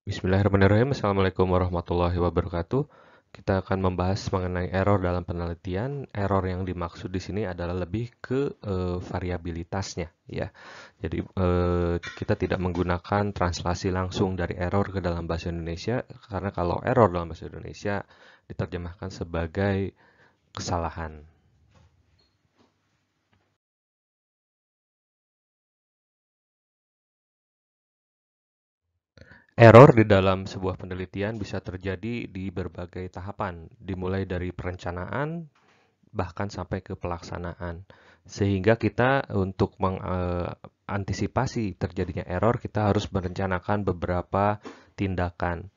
Bismillahirrahmanirrahim. Assalamualaikum warahmatullahi wabarakatuh. Kita akan membahas mengenai error dalam penelitian. Error yang dimaksud di sini adalah lebih ke variabilitasnya, ya. Jadi kita tidak menggunakan translasi langsung dari error ke dalam bahasa Indonesia, karena kalau error dalam bahasa Indonesia diterjemahkan sebagai kesalahan. Error di dalam sebuah penelitian bisa terjadi di berbagai tahapan, dimulai dari perencanaan bahkan sampai ke pelaksanaan. Sehingga kita untuk mengantisipasi terjadinya error, kita harus merencanakan beberapa tindakan.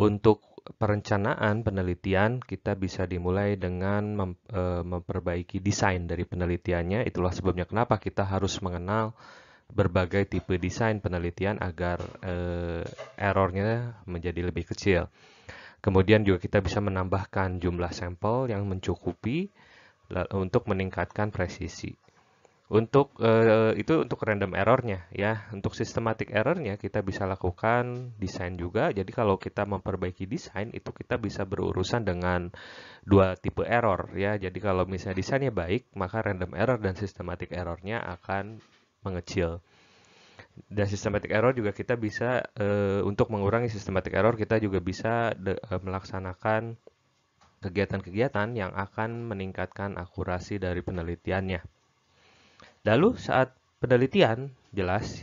Untuk perencanaan penelitian, kita bisa dimulai dengan memperbaiki desain dari penelitiannya. Itulah sebabnya kenapa kita harus mengenal berbagai tipe desain penelitian agar errornya menjadi lebih kecil. Kemudian juga kita bisa menambahkan jumlah sampel yang mencukupi untuk meningkatkan presisi. Untuk itu untuk random errornya ya. Untuk systematic errornya kita bisa lakukan desain juga. Jadi kalau kita memperbaiki desain itu kita bisa berurusan dengan dua tipe error ya. Jadi kalau misalnya desainnya baik, maka random error dan systematic errornya akan mengecil. Dan systematic error juga kita bisa untuk mengurangi systematic error kita juga bisa melaksanakan kegiatan-kegiatan yang akan meningkatkan akurasi dari penelitiannya. Lalu saat penelitian, jelas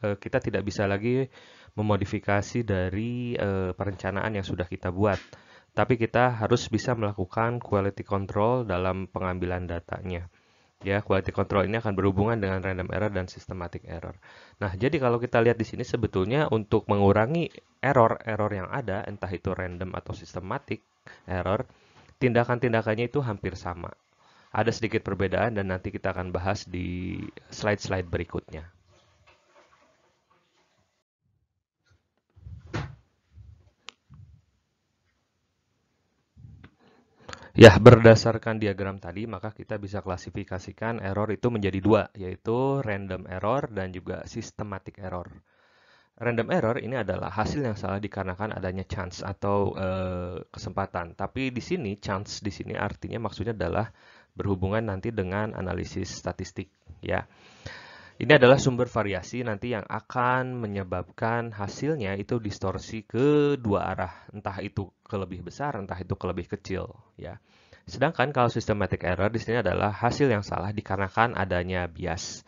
kita tidak bisa lagi memodifikasi dari perencanaan yang sudah kita buat. Tapi kita harus bisa melakukan quality control dalam pengambilan datanya. Ya, quality control ini akan berhubungan dengan random error dan systematic error. Nah, jadi kalau kita lihat di sini sebetulnya untuk mengurangi error-error yang ada, entah itu random atau systematic error, tindakan-tindakannya itu hampir sama. Ada sedikit perbedaan dan nanti kita akan bahas di slide-slide berikutnya. Ya, berdasarkan diagram tadi, maka kita bisa klasifikasikan error itu menjadi dua, yaitu random error dan juga systematic error. Random error ini adalah hasil yang salah dikarenakan adanya chance atau kesempatan. Tapi di sini chance di sini artinya maksudnya adalah berhubungan nanti dengan analisis statistik, ya. Ini adalah sumber variasi nanti yang akan menyebabkan hasilnya itu distorsi ke dua arah, entah itu ke lebih besar, entah itu ke lebih kecil, ya. Sedangkan kalau systematic error di sini adalah hasil yang salah dikarenakan adanya bias.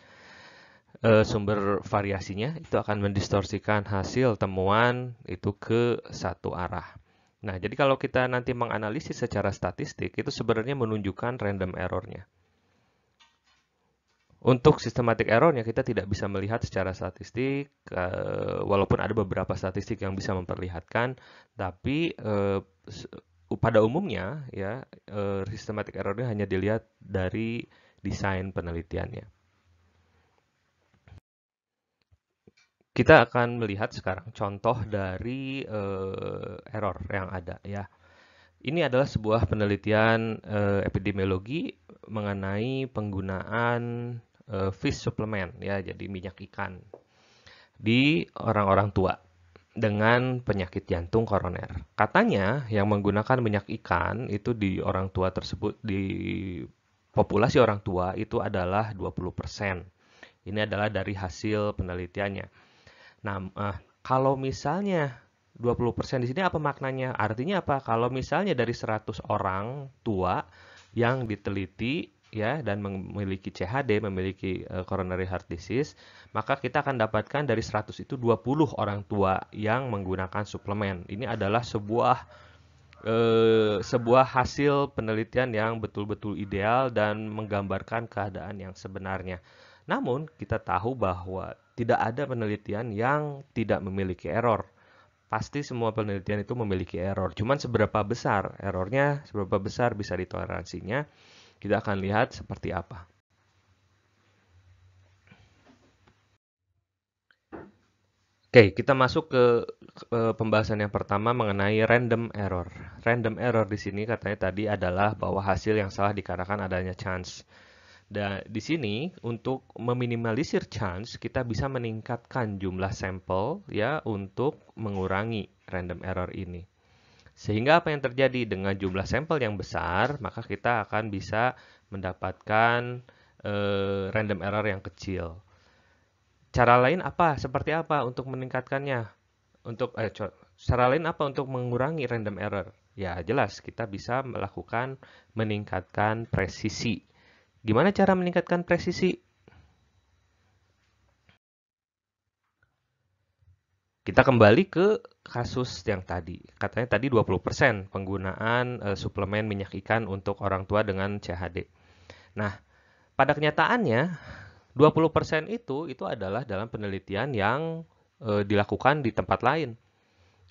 Sumber variasinya itu akan mendistorsikan hasil temuan itu ke satu arah. Nah, jadi kalau kita nanti menganalisis secara statistik, itu sebenarnya menunjukkan random errornya. Untuk systematic errornya kita tidak bisa melihat secara statistik, walaupun ada beberapa statistik yang bisa memperlihatkan, tapi pada umumnya ya systematic errornya hanya dilihat dari desain penelitiannya. Kita akan melihat sekarang contoh dari error yang ada ya. Ini adalah sebuah penelitian epidemiologi mengenai penggunaan fish supplement ya, jadi minyak ikan di orang-orang tua dengan penyakit jantung koroner. Katanya yang menggunakan minyak ikan itu di orang tua tersebut di populasi orang tua itu adalah 20%. Ini adalah dari hasil penelitiannya. Nah, kalau misalnya 20% di sini apa maknanya? Artinya apa? Kalau misalnya dari 100 orang tua yang diteliti ya dan memiliki CHD, memiliki coronary heart disease, maka kita akan dapatkan dari 100 itu 20 orang tua yang menggunakan suplemen. Ini adalah sebuah hasil penelitian yang betul-betul ideal dan menggambarkan keadaan yang sebenarnya. Namun, kita tahu bahwa tidak ada penelitian yang tidak memiliki error. Pasti semua penelitian itu memiliki error. Cuman seberapa besar errornya, seberapa besar bisa ditoleransinya, kita akan lihat seperti apa. Oke, kita masuk ke pembahasan yang pertama mengenai random error. Random error di sini katanya tadi adalah bahwa hasil yang salah dikarenakan adanya chance. Dan di sini untuk meminimalisir chance kita bisa meningkatkan jumlah sampel ya untuk mengurangi random error ini. Sehingga apa yang terjadi dengan jumlah sampel yang besar, maka kita akan bisa mendapatkan random error yang kecil. Cara lain apa? Seperti apa untuk meningkatkannya? Cara lain apa untuk mengurangi random error? Ya, jelas kita bisa melakukan meningkatkan presisi. Gimana cara meningkatkan presisi? Kita kembali ke kasus yang tadi. Katanya tadi 20% penggunaan suplemen minyak ikan untuk orang tua dengan CHD. Nah, pada kenyataannya 20% itu adalah dalam penelitian yang dilakukan di tempat lain.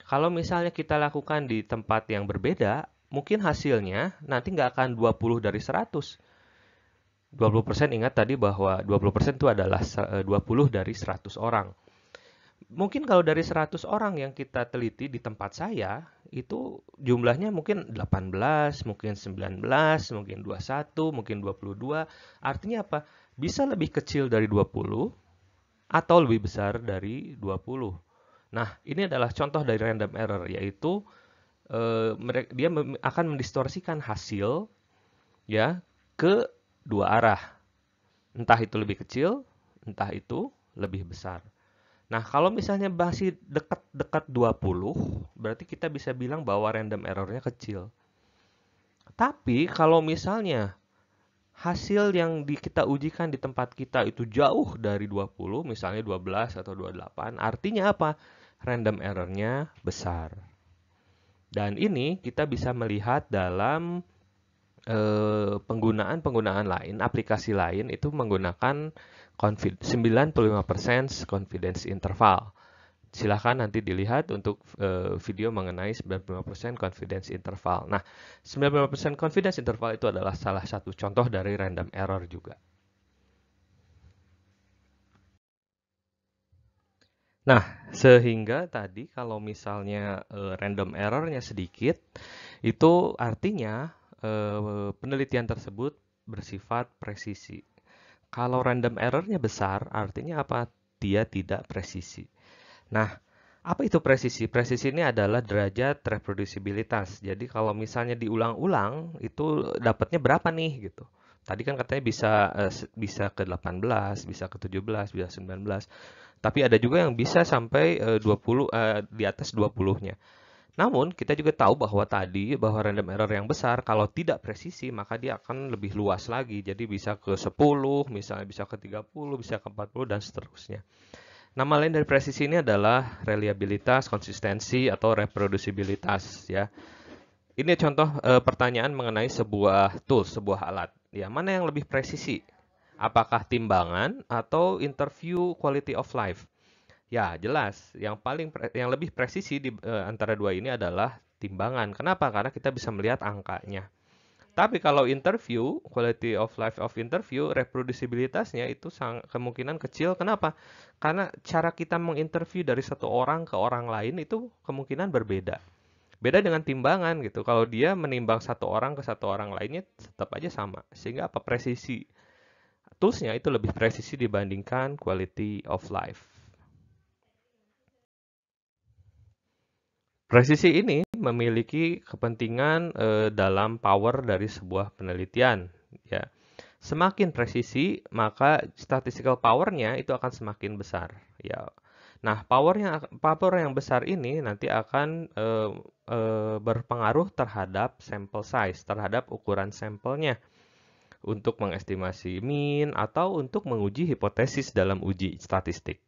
Kalau misalnya kita lakukan di tempat yang berbeda, mungkin hasilnya nanti nggak akan 20 dari 100. 20% ingat tadi bahwa 20% itu adalah 20 dari 100 orang. Mungkin kalau dari 100 orang yang kita teliti di tempat saya, itu jumlahnya mungkin 18, mungkin 19, mungkin 21, mungkin 22. Artinya apa? Bisa lebih kecil dari 20 atau lebih besar dari 20. Nah, ini adalah contoh dari random error, yaitu dia akan mendistorsikan hasil ya ke dua arah. Entah itu lebih kecil, entah itu lebih besar. Nah, kalau misalnya masih dekat-dekat 20, berarti kita bisa bilang bahwa random errornya kecil. Tapi kalau misalnya hasil yang kita ujikan di tempat kita itu jauh dari 20, misalnya 12 atau 28, artinya apa? Random errornya besar. Dan ini kita bisa melihat dalam penggunaan lain, aplikasi lain itu menggunakan 95% confidence interval. Silahkan nanti dilihat untuk video mengenai 95% confidence interval. Nah, 95% confidence interval itu adalah salah satu contoh dari random error juga. Nah, sehingga tadi kalau misalnya random errornya sedikit, itu artinya penelitian tersebut bersifat presisi. Kalau random errornya besar, artinya apa? Dia tidak presisi. Nah, apa itu presisi? Presisi ini adalah derajat reprodusibilitas. Jadi kalau misalnya diulang-ulang, itu dapatnya berapa nih gitu. Tadi kan katanya bisa ke 18, bisa ke 17, bisa 19. Tapi ada juga yang bisa sampai 20 di atas 20-nya. Namun, kita juga tahu bahwa random error yang besar kalau tidak presisi maka dia akan lebih luas lagi. Jadi bisa ke 10, misalnya bisa ke 30, bisa ke 40 dan seterusnya. Nama lain dari presisi ini adalah reliabilitas, konsistensi atau reprodusibilitas ya. Ini contoh pertanyaan mengenai sebuah tools, sebuah alat. Ya, mana yang lebih presisi? Apakah timbangan atau interview quality of life? Ya, jelas. Yang lebih presisi di antara dua ini adalah timbangan. Kenapa? Karena kita bisa melihat angkanya. Tapi kalau interview, quality of life of interview, reproducibilitasnya itu kemungkinan kecil. Kenapa? Karena cara kita menginterview dari satu orang ke orang lain itu kemungkinan berbeda. Beda dengan timbangan gitu. Kalau dia menimbang satu orang ke satu orang lainnya tetap aja sama. Sehingga apa presisi toolsnya itu lebih presisi dibandingkan quality of life. Presisi ini memiliki kepentingan dalam power dari sebuah penelitian. Ya, semakin presisi, maka statistical power-nya itu akan semakin besar. Ya, nah power yang besar ini nanti akan berpengaruh terhadap sample size, terhadap ukuran sampelnya untuk mengestimasi mean atau untuk menguji hipotesis dalam uji statistik.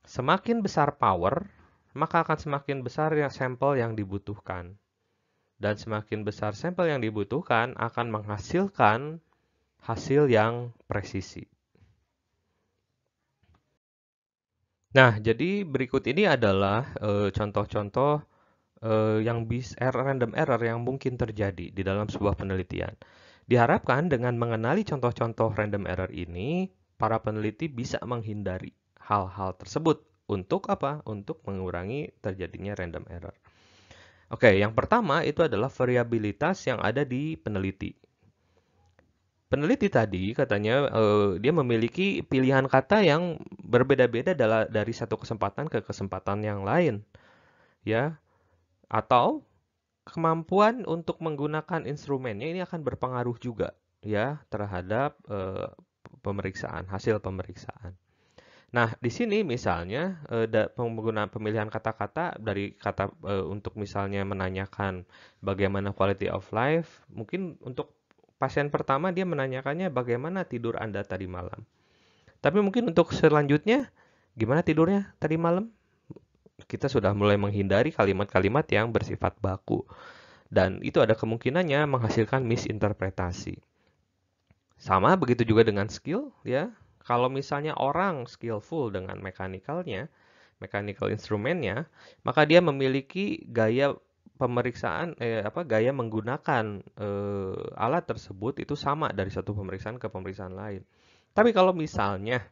Semakin besar power, maka akan semakin besar sampel yang dibutuhkan. Dan semakin besar sampel yang dibutuhkan akan menghasilkan hasil yang presisi. Nah, jadi berikut ini adalah contoh-contoh random error yang mungkin terjadi di dalam sebuah penelitian. Diharapkan dengan mengenali contoh-contoh random error ini, para peneliti bisa menghindari hal-hal tersebut. Untuk apa? Untuk mengurangi terjadinya random error. Oke, yang pertama itu adalah variabilitas yang ada di peneliti. Peneliti tadi katanya dia memiliki pilihan kata yang berbeda-beda dari satu kesempatan ke kesempatan yang lain, ya. Atau kemampuan untuk menggunakan instrumennya ini akan berpengaruh juga, ya, terhadap pemeriksaan, hasil pemeriksaan. Nah, di sini misalnya penggunaan pemilihan kata-kata dari kata untuk misalnya menanyakan bagaimana quality of life, mungkin untuk pasien pertama dia menanyakannya bagaimana tidur Anda tadi malam. Tapi mungkin untuk selanjutnya, gimana tidurnya tadi malam? Kita sudah mulai menghindari kalimat-kalimat yang bersifat baku. Dan itu ada kemungkinannya menghasilkan misinterpretasi. Sama begitu juga dengan skill, ya. Kalau misalnya orang skillful dengan mechanical instrumennya, maka dia memiliki gaya pemeriksaan gaya menggunakan alat tersebut itu sama dari satu pemeriksaan ke pemeriksaan lain. Tapi kalau misalnya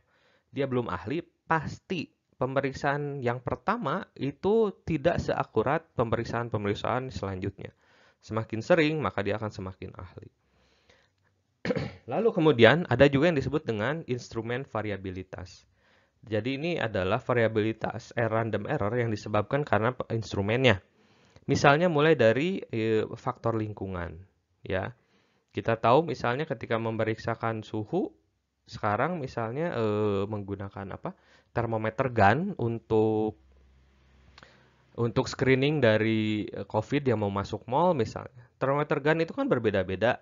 dia belum ahli, pasti pemeriksaan yang pertama itu tidak seakurat pemeriksaan-pemeriksaan selanjutnya. Semakin sering, maka dia akan semakin ahli. Lalu kemudian ada juga yang disebut dengan instrumen variabilitas. Jadi ini adalah variabilitas random error yang disebabkan karena instrumennya. Misalnya mulai dari faktor lingkungan, ya. Kita tahu misalnya ketika memeriksakan suhu, sekarang misalnya menggunakan apa? Termometer gun untuk screening dari COVID yang mau masuk mall misalnya. Termometer gun itu kan berbeda-beda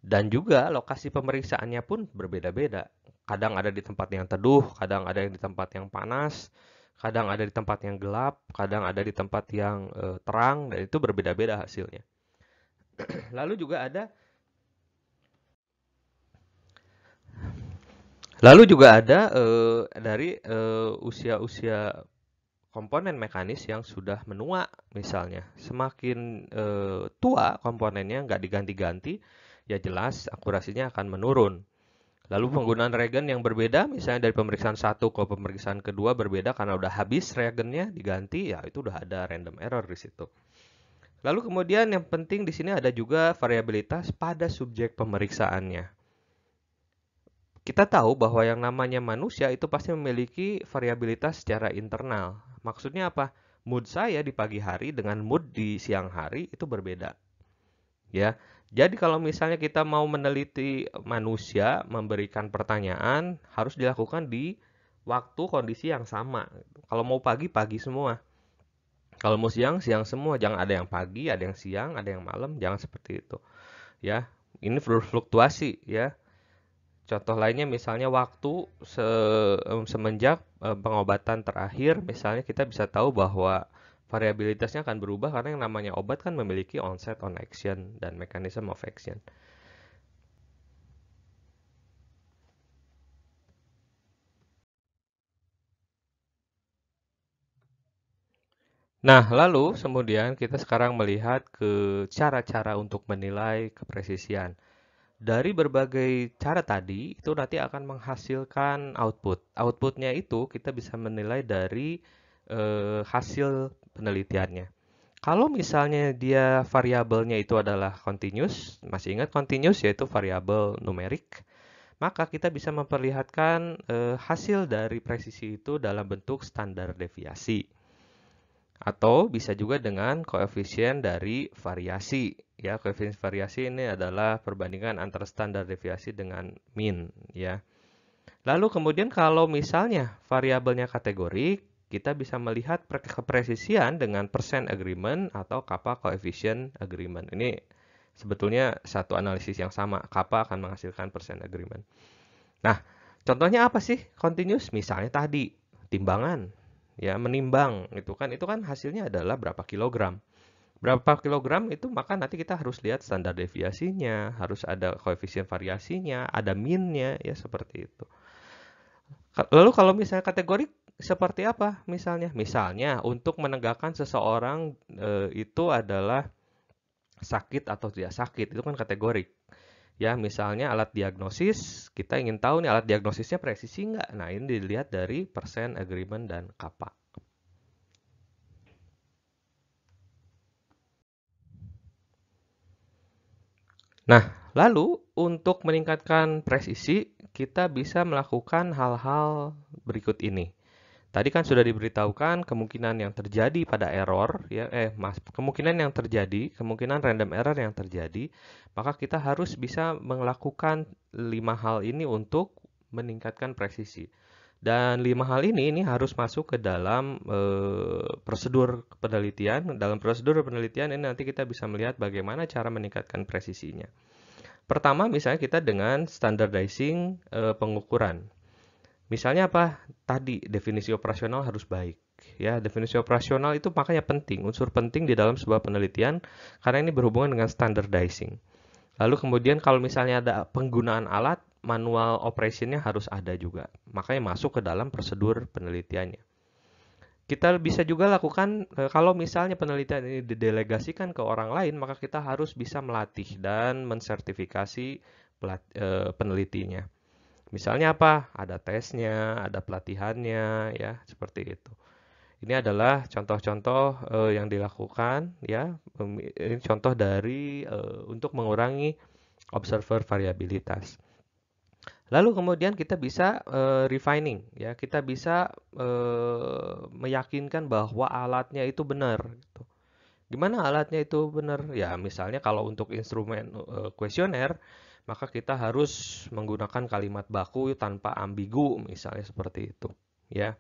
dan juga lokasi pemeriksaannya pun berbeda-beda. Kadang ada di tempat yang teduh, kadang ada di tempat yang panas, kadang ada di tempat yang gelap, kadang ada di tempat yang terang, dan itu berbeda-beda hasilnya. Lalu juga ada dari usia-usia komponen mekanis yang sudah menua misalnya. Semakin tua komponennya nggak diganti-ganti, ya jelas akurasinya akan menurun. Lalu penggunaan reagen yang berbeda, misalnya dari pemeriksaan satu ke pemeriksaan kedua berbeda karena udah habis reagennya diganti, ya itu udah ada random error di situ. Lalu kemudian yang penting di sini ada juga variabilitas pada subjek pemeriksaannya. Kita tahu bahwa yang namanya manusia itu pasti memiliki variabilitas secara internal. Maksudnya apa? Mood saya di pagi hari dengan mood di siang hari itu berbeda. Ya. Jadi kalau misalnya kita mau meneliti manusia, memberikan pertanyaan, harus dilakukan di waktu kondisi yang sama. Kalau mau pagi, pagi semua. Kalau mau siang, siang semua. Jangan ada yang pagi, ada yang siang, ada yang malam. Jangan seperti itu. Ya, ini berfluktuasi ya. Contoh lainnya misalnya waktu semenjak pengobatan terakhir, misalnya kita bisa tahu bahwa variabilitasnya akan berubah karena yang namanya obat kan memiliki onset on action dan mechanism of action. Nah, lalu kemudian kita sekarang melihat ke cara-cara untuk menilai kepresisian. Dari berbagai cara tadi, itu nanti akan menghasilkan output. Outputnya itu kita bisa menilai dari hasil penelitiannya. Kalau misalnya dia variabelnya itu adalah continuous, masih ingat continuous yaitu variabel numerik, maka kita bisa memperlihatkan hasil dari presisi itu dalam bentuk standar deviasi. Atau bisa juga dengan koefisien dari variasi. Ya, koefisien variasi ini adalah perbandingan antara standar deviasi dengan mean, ya. Lalu kemudian kalau misalnya variabelnya kategorik, kita bisa melihat kepresisian dengan percent agreement atau kappa coefficient agreement. Ini sebetulnya satu analisis yang sama. Kappa akan menghasilkan percent agreement. Nah, contohnya apa sih continuous? Misalnya tadi timbangan, ya menimbang itu kan hasilnya adalah berapa kilogram. Berapa kilogram itu maka nanti kita harus lihat standar deviasinya, harus ada koefisien variasinya, ada mean-nya ya seperti itu. Lalu kalau misalnya kategori seperti apa misalnya? Misalnya untuk menegakkan seseorang itu adalah sakit atau tidak sakit, itu kan kategori. Ya, misalnya alat diagnosis, kita ingin tahu nih alat diagnosisnya presisi nggak? Nah, ini dilihat dari persen agreement dan kappa. Nah, Lalu untuk meningkatkan presisi, kita bisa melakukan hal-hal berikut ini. Tadi kan sudah diberitahukan kemungkinan yang terjadi pada error, ya, kemungkinan yang terjadi, kemungkinan random error yang terjadi, maka kita harus bisa melakukan 5 hal ini untuk meningkatkan presisi. Dan 5 hal ini harus masuk ke dalam prosedur penelitian. Dalam prosedur penelitian ini nanti kita bisa melihat bagaimana cara meningkatkan presisinya. Pertama, misalnya kita dengan standardizing pengukuran. Misalnya apa? Tadi definisi operasional harus baik. Ya, definisi operasional itu makanya penting, unsur penting di dalam sebuah penelitian karena ini berhubungan dengan standardizing. Lalu kemudian kalau misalnya ada penggunaan alat, manual operationnya harus ada juga. Makanya masuk ke dalam prosedur penelitiannya. Kita bisa juga lakukan, kalau misalnya penelitian ini didelegasikan ke orang lain, maka kita harus bisa melatih dan mensertifikasi penelitinya. Misalnya apa? Ada tesnya, ada pelatihannya, ya, seperti itu. Ini adalah contoh-contoh yang dilakukan, ya. Ini contoh dari untuk mengurangi observer variabilitas. Lalu kemudian kita bisa refining, ya. Kita bisa meyakinkan bahwa alatnya itu benar. Gitu. Gimana alatnya itu benar? Ya, misalnya kalau untuk instrumen kuesioner, maka kita harus menggunakan kalimat baku tanpa ambigu, misalnya seperti itu. Ya.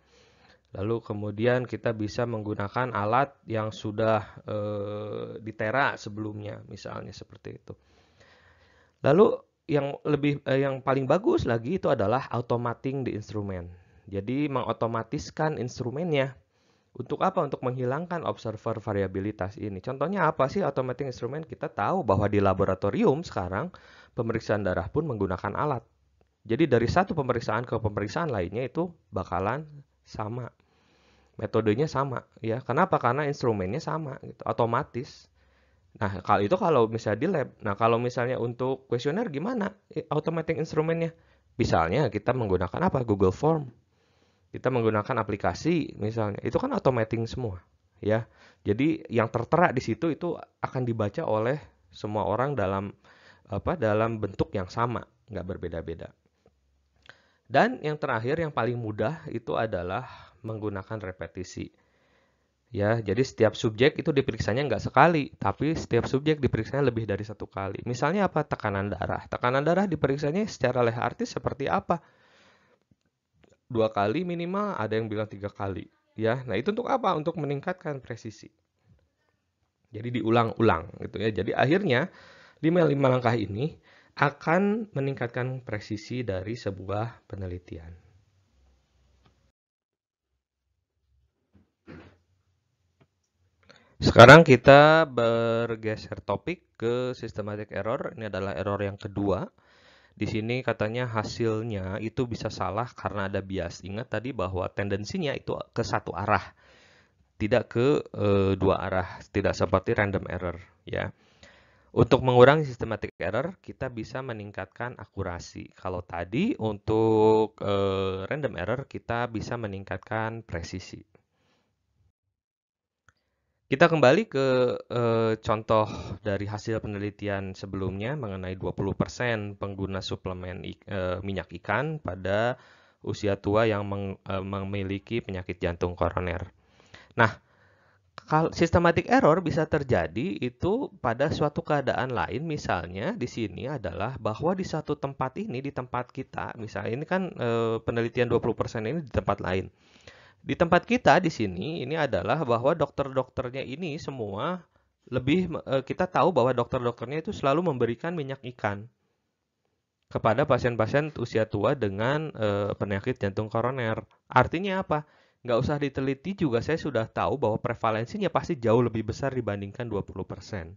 Lalu kemudian kita bisa menggunakan alat yang sudah ditera sebelumnya, misalnya seperti itu. Lalu yang paling bagus lagi itu adalah automating di instrumen. Jadi mengotomatiskan instrumennya. Untuk apa? Untuk menghilangkan observer variabilitas ini. Contohnya apa sih automating instrumen? Kita tahu bahwa di laboratorium sekarang pemeriksaan darah pun menggunakan alat. Jadi dari satu pemeriksaan ke pemeriksaan lainnya itu bakalan sama. Metodenya sama, ya. Kenapa? Karena instrumennya sama, gitu. Otomatis. Nah, kalau misalnya di lab. Nah, kalau misalnya untuk kuesioner gimana? Automating instrumennya. Misalnya kita menggunakan apa? Google Form. Kita menggunakan aplikasi misalnya. Itu kan automating semua, ya. Jadi yang tertera di situ itu akan dibaca oleh semua orang dalam bentuk yang sama, nggak berbeda-beda. Dan yang terakhir yang paling mudah itu adalah menggunakan repetisi. Ya, jadi setiap subjek itu diperiksanya nggak sekali, tapi setiap subjek diperiksanya lebih dari satu kali. Misalnya apa? Tekanan darah. Tekanan darah diperiksanya secara leh artis seperti apa? 2 kali minimal, ada yang bilang 3 kali. Ya, nah itu untuk apa? Untuk meningkatkan presisi. Jadi diulang-ulang gitu ya. Jadi akhirnya 5 langkah ini akan meningkatkan presisi dari sebuah penelitian. Sekarang kita bergeser topik ke systematic error. Ini adalah error yang kedua. Di sini katanya hasilnya itu bisa salah karena ada bias. Ingat tadi bahwa tendensinya itu ke satu arah, tidak ke dua arah, tidak seperti random error, ya. Untuk mengurangi systematic error, kita bisa meningkatkan akurasi. Kalau tadi untuk random error, kita bisa meningkatkan presisi. Kita kembali ke contoh dari hasil penelitian sebelumnya mengenai 20% pengguna suplemen minyak ikan pada usia tua yang memiliki penyakit jantung koroner. Nah, kalau systematic error bisa terjadi itu pada suatu keadaan lain, misalnya di sini adalah bahwa di satu tempat ini, di tempat kita, misalnya ini kan penelitian 20% ini di tempat lain. Di tempat kita di sini ini adalah bahwa dokter-dokternya ini semua kita tahu bahwa dokter-dokternya itu selalu memberikan minyak ikan kepada pasien-pasien usia tua dengan penyakit jantung koroner. Artinya apa? Nggak usah diteliti juga saya sudah tahu bahwa prevalensinya pasti jauh lebih besar dibandingkan 20%.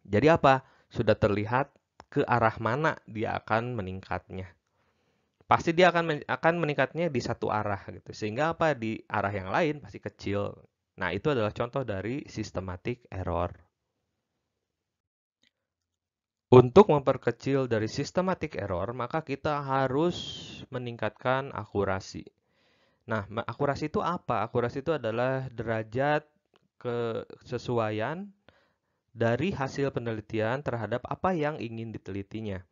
Jadi apa? Sudah terlihat ke arah mana dia akan meningkatnya. Pasti dia akan meningkatnya di satu arah gitu. Sehingga apa? Di arah yang lain pasti kecil. Nah, itu adalah contoh dari systematic error. Untuk memperkecil dari systematic error, maka kita harus meningkatkan akurasi. Nah, akurasi itu apa? Akurasi itu adalah derajat kesesuaian dari hasil penelitian terhadap apa yang ingin ditelitinya.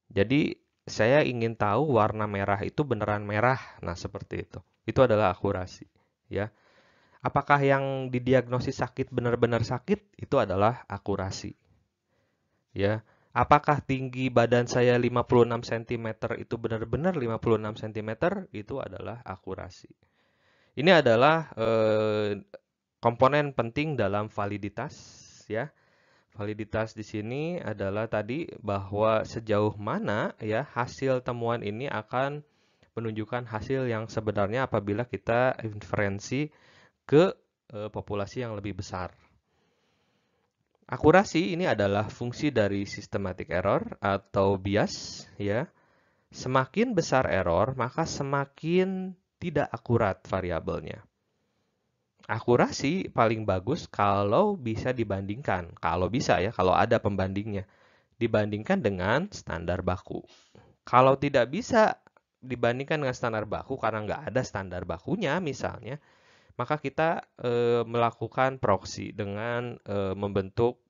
Jadi, saya ingin tahu warna merah itu beneran merah. Nah, seperti itu. Itu adalah akurasi, ya. Apakah yang didiagnosis sakit benar-benar sakit? Itu adalah akurasi, ya. Apakah tinggi badan saya 56 cm itu benar-benar 56 cm? Itu adalah akurasi. Ini adalah komponen penting dalam validitas, ya. Validitas di sini adalah tadi bahwa sejauh mana ya hasil temuan ini akan menunjukkan hasil yang sebenarnya apabila kita inferensi ke populasi yang lebih besar. Akurasi ini adalah fungsi dari systematic error atau bias, ya. Semakin besar error, maka semakin tidak akurat variabelnya. Akurasi paling bagus kalau bisa dibandingkan, kalau bisa ya, kalau ada pembandingnya, dibandingkan dengan standar baku. Kalau tidak bisa dibandingkan dengan standar baku karena nggak ada standar bakunya misalnya, maka kita melakukan proxy dengan membentuk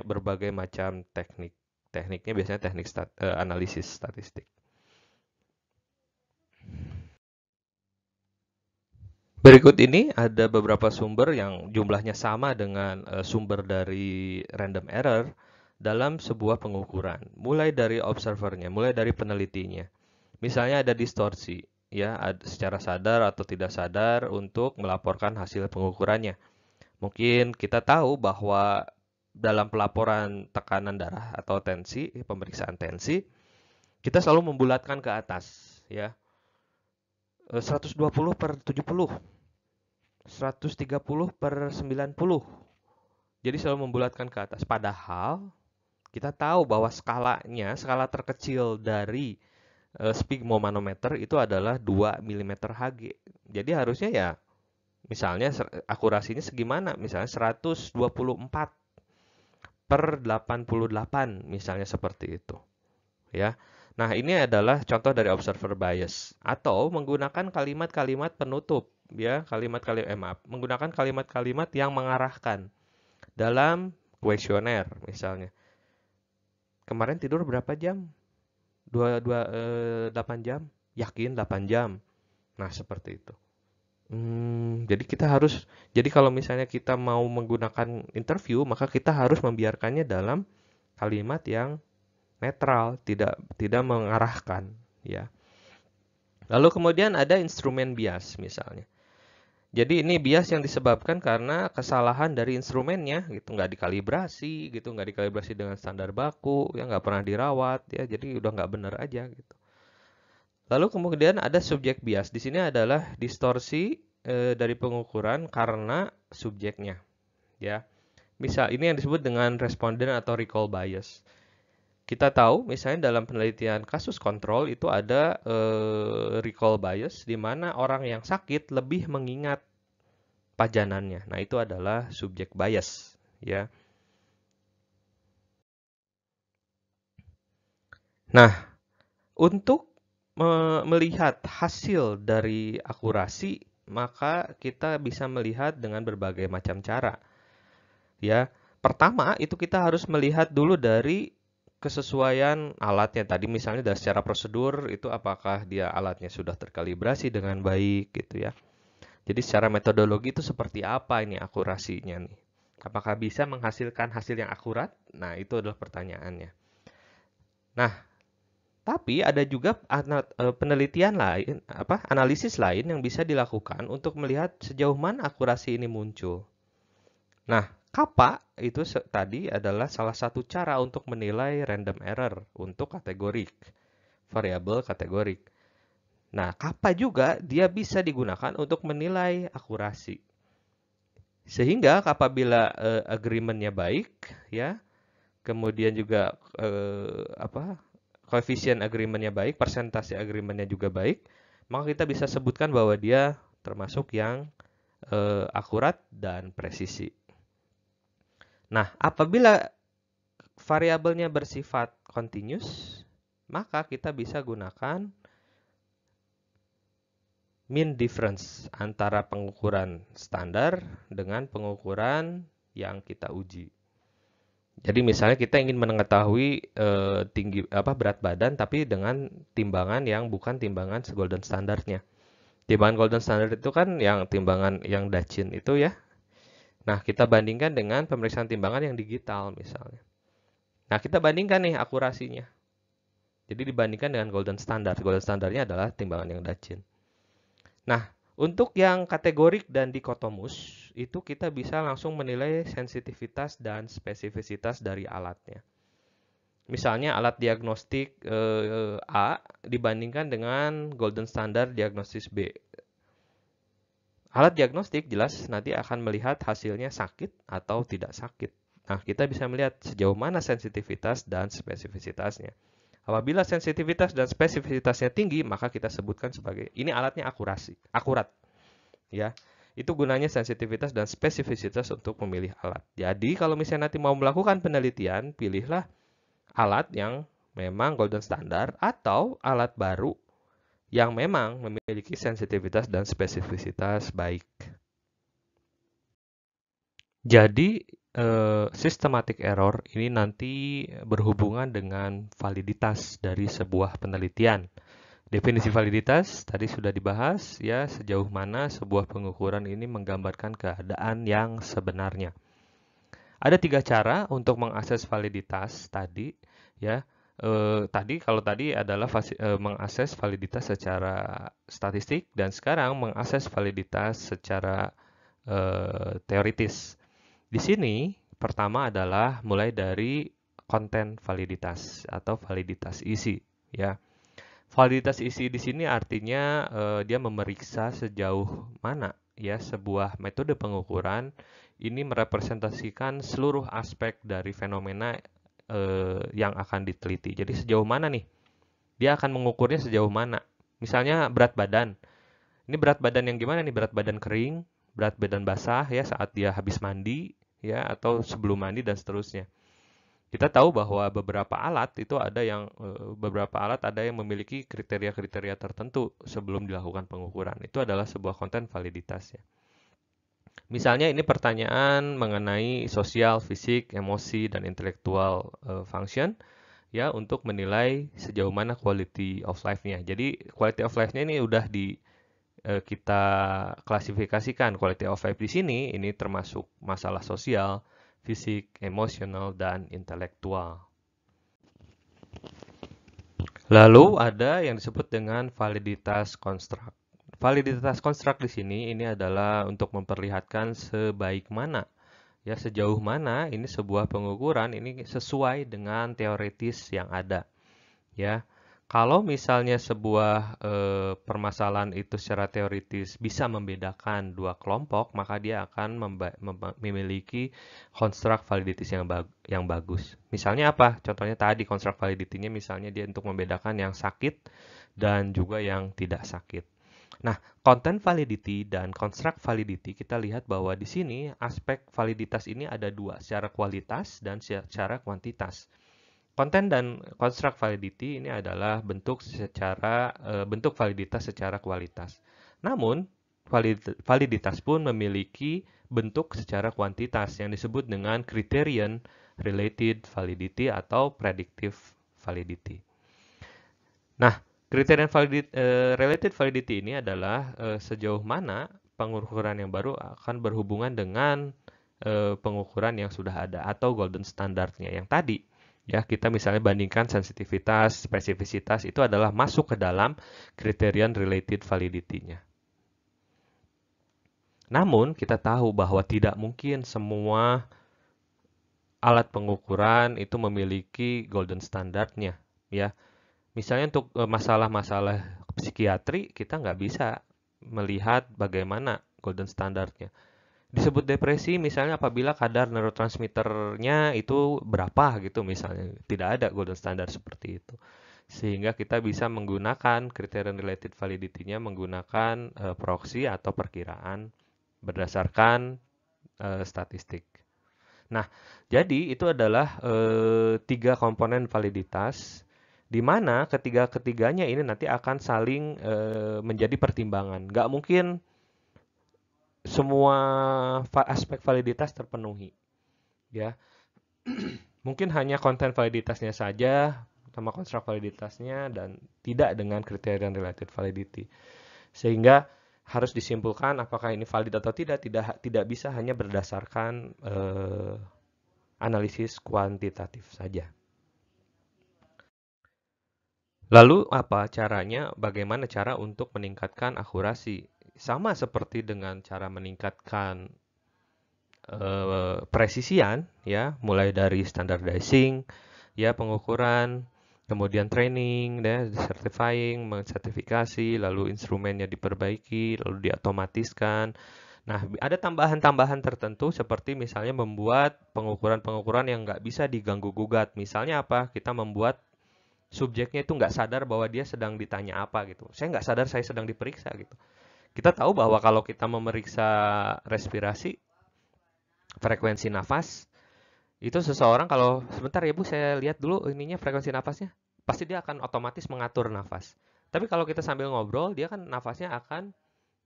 berbagai macam teknik. Tekniknya biasanya teknik analisis statistik. Berikut ini ada beberapa sumber yang jumlahnya sama dengan sumber dari random error dalam sebuah pengukuran. Mulai dari observernya, mulai dari penelitinya. Misalnya ada distorsi, ya, secara sadar atau tidak sadar untuk melaporkan hasil pengukurannya. Mungkin kita tahu bahwa dalam pelaporan tekanan darah atau tensi, pemeriksaan tensi, kita selalu membulatkan ke atas, ya. 120 per 70, 130 per 90. Jadi selalu membulatkan ke atas. Padahal kita tahu bahwa skala terkecil dari sphygmomanometer itu adalah 2 mm Hg. Jadi harusnya ya, misalnya akurasinya segimana? Misalnya 124 per 88, misalnya seperti itu. Ya. Nah, ini adalah contoh dari observer bias atau menggunakan kalimat-kalimat penutup, ya, menggunakan kalimat-kalimat yang mengarahkan dalam kuesioner misalnya. Kemarin tidur berapa jam? 8 jam? Yakin 8 jam. Nah, seperti itu. Jadi kalau misalnya kita mau menggunakan interview, maka kita harus membiarkannya dalam kalimat yang netral, tidak mengarahkan, ya. Lalu kemudian ada instrumen bias misalnya. Jadi ini bias yang disebabkan karena kesalahan dari instrumennya, gitu, nggak dikalibrasi dengan standar baku, ya nggak pernah dirawat, ya, jadi udah nggak benar aja, gitu. Lalu kemudian ada subjek bias. Di sini adalah distorsi dari pengukuran karena subjeknya, ya. Misal ini yang disebut dengan responden atau recall bias. Kita tahu misalnya dalam penelitian kasus kontrol itu ada recall bias di mana orang yang sakit lebih mengingat pajanannya. Nah, itu adalah subjek bias, ya. Nah, untuk melihat hasil dari akurasi, maka kita bisa melihat dengan berbagai macam cara. Ya, pertama itu kita harus melihat dulu dari kesesuaian alatnya. Tadi misalnya dari secara prosedur itu apakah dia alatnya sudah terkalibrasi dengan baik gitu ya. Jadi secara metodologi itu seperti apa ini akurasinya nih? Apakah bisa menghasilkan hasil yang akurat? Nah, itu adalah pertanyaannya. Nah, tapi ada juga penelitian lain, analisis lain yang bisa dilakukan untuk melihat sejauh mana akurasi ini muncul. Nah, kappa itu tadi adalah salah satu cara untuk menilai random error untuk kategorik, variabel kategorik. Nah, kappa juga dia bisa digunakan untuk menilai akurasi. Sehingga apabila agreementnya baik, ya, kemudian juga koefisien agreementnya baik, persentase agreementnya juga baik, maka kita bisa sebutkan bahwa dia termasuk yang akurat dan presisi. Nah, apabila variabelnya bersifat continuous, maka kita bisa gunakan mean difference antara pengukuran standar dengan pengukuran yang kita uji. Jadi misalnya kita ingin mengetahui tinggi berat badan tapi dengan timbangan yang bukan timbangan golden standardnya. Timbangan golden standard itu kan yang timbangan yang Dachin itu ya. Nah, kita bandingkan dengan pemeriksaan timbangan yang digital misalnya. Nah, kita bandingkan nih akurasinya. Jadi dibandingkan dengan golden standard. Golden standardnya adalah timbangan yang Dachin. Nah, untuk yang kategorik dan dikotomus, itu kita bisa langsung menilai sensitivitas dan spesifisitas dari alatnya. Misalnya alat diagnostik A dibandingkan dengan golden standard diagnosis B. Alat diagnostik jelas nanti akan melihat hasilnya sakit atau tidak sakit. Nah, kita bisa melihat sejauh mana sensitivitas dan spesifisitasnya. Apabila sensitivitas dan spesifisitasnya tinggi, maka kita sebutkan sebagai ini alatnya akurat, ya. Itu gunanya sensitivitas dan spesifisitas untuk memilih alat. Jadi, kalau misalnya nanti mau melakukan penelitian, pilihlah alat yang memang golden standard atau alat baru yang memang memiliki sensitivitas dan spesifisitas baik. Jadi, systematic error ini nanti berhubungan dengan validitas dari sebuah penelitian. Definisi validitas tadi sudah dibahas, ya, sejauh mana sebuah pengukuran ini menggambarkan keadaan yang sebenarnya. Ada 3 cara untuk mengakses validitas tadi, ya. Kalau tadi adalah mengakses validitas secara statistik dan sekarang mengakses validitas secara teoritis. Di sini pertama adalah mulai dari konten validitas atau validitas isi, ya. Validitas isi di sini artinya dia memeriksa sejauh mana ya sebuah metode pengukuran ini merepresentasikan seluruh aspek dari fenomena yang akan diteliti. Jadi sejauh mana nih? Dia akan mengukurnya sejauh mana? Misalnya berat badan. Ini berat badan yang gimana nih? Berat badan kering, berat badan basah ya saat dia habis mandi ya atau sebelum mandi dan seterusnya. Kita tahu bahwa beberapa alat ada yang memiliki kriteria-kriteria tertentu sebelum dilakukan pengukuran. Itu adalah sebuah konten validitas ya. Misalnya ini pertanyaan mengenai sosial, fisik, emosi, dan intellectual function ya untuk menilai sejauh mana quality of life-nya. Jadi quality of life-nya ini udah kita klasifikasikan. Quality of life di sini ini termasuk masalah sosial, fisik, emosional, dan intelektual. Lalu ada yang disebut dengan validitas konstruk. Validitas konstruk di sini ini adalah untuk memperlihatkan sebaik mana ya sejauh mana ini sebuah pengukuran ini sesuai dengan teoritis yang ada ya. Kalau misalnya sebuah permasalahan itu secara teoritis bisa membedakan dua kelompok, maka dia akan memiliki construct validity yang bagus. Misalnya apa? Contohnya tadi construct validity-nya misalnya dia untuk membedakan yang sakit dan juga yang tidak sakit. Nah, content validity dan construct validity kita lihat bahwa di sini aspek validitas ini ada dua, secara kualitas dan secara kuantitas. Konten dan construct validity ini adalah bentuk validitas secara kualitas. Namun, validitas pun memiliki bentuk secara kuantitas yang disebut dengan criterion related validity atau predictive validity. Nah, criterion related validity ini adalah sejauh mana pengukuran yang baru akan berhubungan dengan pengukuran yang sudah ada atau golden standardnya yang tadi. Ya, kita misalnya bandingkan sensitivitas, spesifisitas itu adalah masuk ke dalam criterion related validity-nya. Namun, kita tahu bahwa tidak mungkin semua alat pengukuran itu memiliki golden standard-nya, ya. Misalnya untuk masalah-masalah psikiatri, kita nggak bisa melihat bagaimana golden standard-nya. Disebut depresi misalnya apabila kadar neurotransmitternya itu berapa gitu misalnya. Tidak ada golden standard seperti itu. Sehingga kita bisa menggunakan criterion related validity-nya menggunakan proxy atau perkiraan berdasarkan statistik. Nah, jadi itu adalah 3 komponen validitas di mana ketiga-ketiganya ini nanti akan saling menjadi pertimbangan. Nggak mungkin semua aspek validitas terpenuhi, ya. Mungkin hanya konten validitasnya saja, sama konstruk validitasnya, dan tidak dengan kriteria related validity. Sehingga harus disimpulkan apakah ini valid atau tidak bisa hanya berdasarkan analisis kuantitatif saja. Lalu apa caranya? Bagaimana cara untuk meningkatkan akurasi? Sama seperti dengan cara meningkatkan presisian, ya, mulai dari standardizing, ya, pengukuran, kemudian training, ya, certifying, mensertifikasi, lalu instrumennya diperbaiki, lalu diotomatiskan. Nah, ada tambahan-tambahan tertentu seperti misalnya membuat pengukuran-pengukuran yang nggak bisa diganggu-gugat. Misalnya apa? Kita membuat subjeknya itu nggak sadar bahwa dia sedang ditanya apa gitu. Saya nggak sadar saya sedang diperiksa gitu. Kita tahu bahwa kalau kita memeriksa respirasi, frekuensi nafas, itu seseorang kalau sebentar ya Bu, saya lihat dulu ininya frekuensi nafasnya, pasti dia akan otomatis mengatur nafas. Tapi kalau kita sambil ngobrol, dia kan nafasnya akan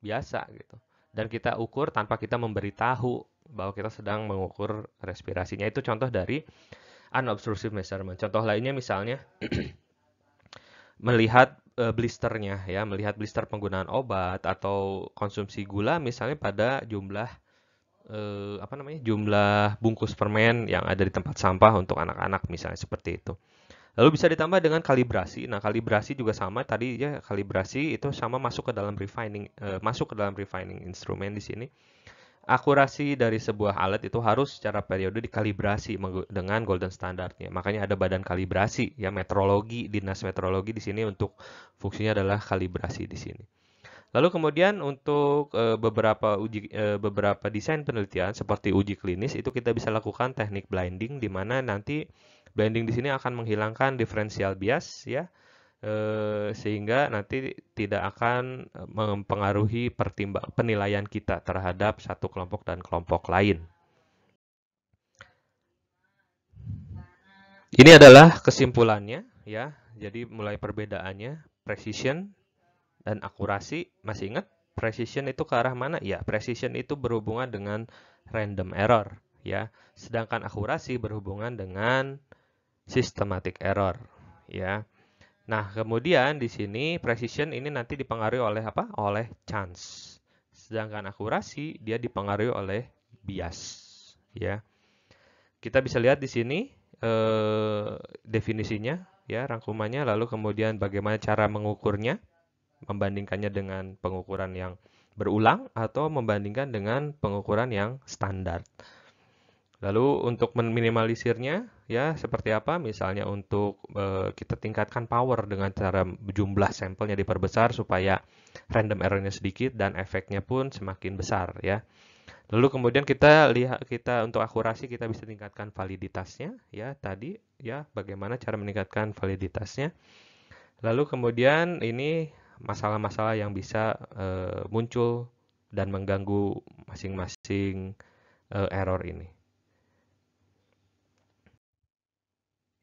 biasa gitu. Dan kita ukur tanpa kita memberitahu bahwa kita sedang mengukur respirasinya. Itu contoh dari unobtrusive measurement. Contoh lainnya misalnya melihat blisternya, ya, melihat blister penggunaan obat atau konsumsi gula misalnya pada jumlah jumlah bungkus permen yang ada di tempat sampah untuk anak-anak misalnya seperti itu. Lalu bisa ditambah dengan kalibrasi. Nah, kalibrasi juga sama tadi ya, kalibrasi itu sama masuk ke dalam refining instrumen di sini. Akurasi dari sebuah alat itu harus secara periode dikalibrasi dengan golden standardnya. Makanya ada badan kalibrasi ya, metrologi, dinas metrologi di sini untuk fungsinya adalah kalibrasi di sini. Lalu kemudian untuk beberapa desain penelitian seperti uji klinis itu kita bisa lakukan teknik blinding di mana nanti blinding di sini akan menghilangkan differential bias ya, sehingga nanti tidak akan mempengaruhi penilaian kita terhadap satu kelompok dan kelompok lain. Ini adalah kesimpulannya ya. Jadi mulai perbedaannya precision dan akurasi. Masih ingat precision itu ke arah mana? Ya, precision itu berhubungan dengan random error ya. Sedangkan akurasi berhubungan dengan systematic error ya. Nah, kemudian di sini precision ini nanti dipengaruhi oleh apa? Oleh chance. Sedangkan akurasi dia dipengaruhi oleh bias, ya. Kita bisa lihat di sini definisinya, ya, rangkumannya, lalu kemudian bagaimana cara mengukurnya, membandingkannya dengan pengukuran yang berulang atau membandingkan dengan pengukuran yang standar. Lalu untuk meminimalisirnya, ya seperti apa? Misalnya untuk kita tingkatkan power dengan cara jumlah sampelnya diperbesar supaya random errornya sedikit dan efeknya pun semakin besar, ya. Lalu kemudian kita lihat untuk akurasi kita bisa tingkatkan validitasnya, ya tadi, ya bagaimana cara meningkatkan validitasnya. Lalu kemudian ini masalah-masalah yang bisa muncul dan mengganggu masing-masing error ini.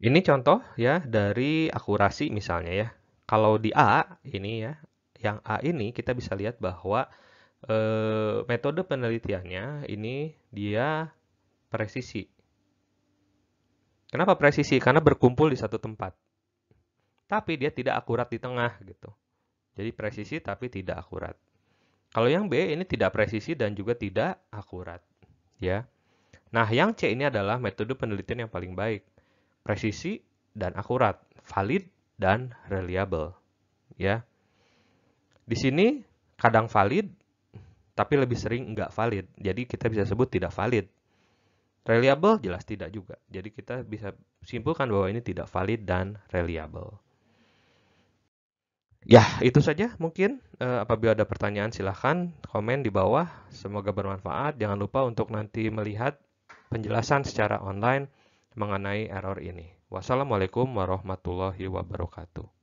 Ini contoh ya dari akurasi misalnya ya. Kalau di A ini ya, yang A ini kita bisa lihat bahwa metode penelitiannya ini dia presisi. Kenapa presisi? Karena berkumpul di satu tempat. Tapi dia tidak akurat di tengah gitu. Jadi presisi tapi tidak akurat. Kalau yang B ini tidak presisi dan juga tidak akurat, ya. Nah, yang C ini adalah metode penelitian yang paling baik. Presisi dan akurat, valid dan reliable, ya. Di sini kadang valid, tapi lebih sering nggak valid. Jadi kita bisa sebut tidak valid. Reliable jelas tidak juga. Jadi kita bisa simpulkan bahwa ini tidak valid dan reliable. Ya, itu saja mungkin. Apabila ada pertanyaan silahkan komen di bawah. Semoga bermanfaat. Jangan lupa untuk nanti melihat penjelasan secara online mengenai error ini. Wassalamualaikum warahmatullahi wabarakatuh.